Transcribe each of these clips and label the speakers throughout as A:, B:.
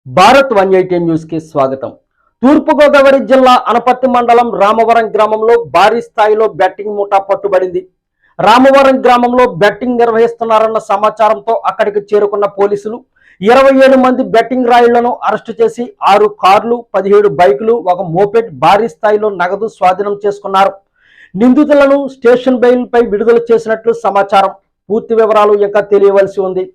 A: Bharat 180 news కి స్వాగతం. తూర్పుగోదావరి జిల్లా అనపర్తి మండలం రామవరం గ్రామంలో భారీ స్థాయిలో బెట్టింగ్ ముఠా పట్టుబడింది. రామవరం గ్రామంలో బెట్టింగ్ నిర్వహిస్తున్నారన్న సమాచారంతో అక్కడికి చేరుకున్న పోలీసులు 27 మంది బెట్టింగ్ రాయుళ్లను అరెస్టు చేసి 6 కార్లు, 17 బైకులు, ఒక మోపెడ్, భారీ స్థాయిలో నగదు స్వాధీనం చేసుకున్నారు. నిందితులను స్టేషన్ బెయిల్పై విడుదల చేసినట్లు సమాచారం. పూర్తి వివరాలు ఇంకా తెలియవలసి ఉంది.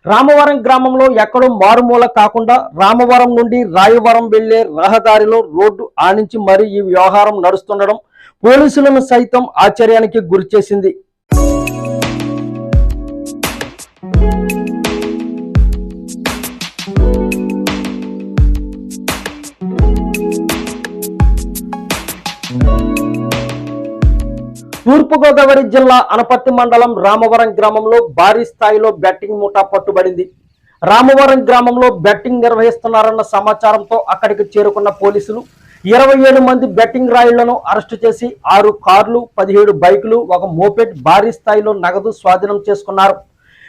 A: రామవరం గ్రామంలో ఎక్కడో మారుమూల కాకుండా రామవరం నుండి రాయవరం వెళ్లే రహదారిలో రోడ్డు ఆనించి మరీ ఈ వ్యవహారం నడుస్తుండడం పోలీసులను సైతం ఆశ్చర్యానికి గురిచేసింది. తూర్పుగోదావరి జిల్లా అనపర్తి మండలం రామవరం గ్రామంలో భారీ స్థాయిలో బెట్టింగ్ ముఠా పట్టుబడింది. రామవరం గ్రామంలో బెట్టింగ్ నిర్వహిస్తున్నారన్న సమాచారంతో అక్కడికి చేరుకున్న పోలీసులు 27 మంది బెట్టింగ్ రాయుళ్లను అరెస్టు చేసి 6 కార్లు, 17 బైకులు, ఒక మోపెడ్, భారీ స్థాయిలో నగదు స్వాధీనం చేసుకున్నారు.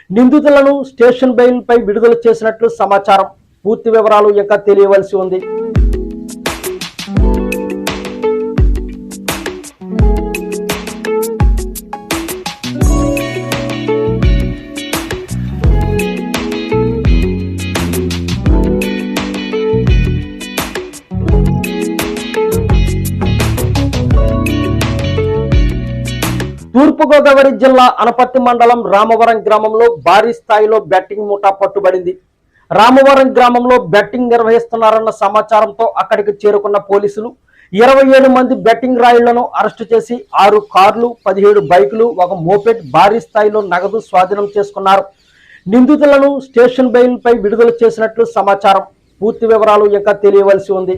A: నిందితులను స్టేషన్ బెయిల్పై విడుదల చేసినట్లు సమాచారం. పూర్తి వివరాలు ఇంకా తెలియవలసి ఉంది. తూర్పుగోదావరి జిల్లా అనపర్తి మండలం రామవరం గ్రామంలో భారీ స్థాయిలో బెట్టింగ్ ముఠా పట్టుబడింది. రామవరం గ్రామంలో బెట్టింగ్ నిర్వహిస్తున్నారన్న సమాచారంతో అక్కడికి చేరుకున్న పోలీసులు 27 మంది బెట్టింగ్ రాయుళ్లను అరెస్టు చేసి 6 కార్లు, 17 బైకులు, ఒక మోపెడ్, భారీ స్థాయిలో నగదు స్వాధీనం చేసుకున్నారు. నిందితులను స్టేషన్ బెయిల్పై విడుదల చేసినట్లు సమాచారం. పూర్తి వివరాలు ఇంకా తెలియవలసి ఉంది.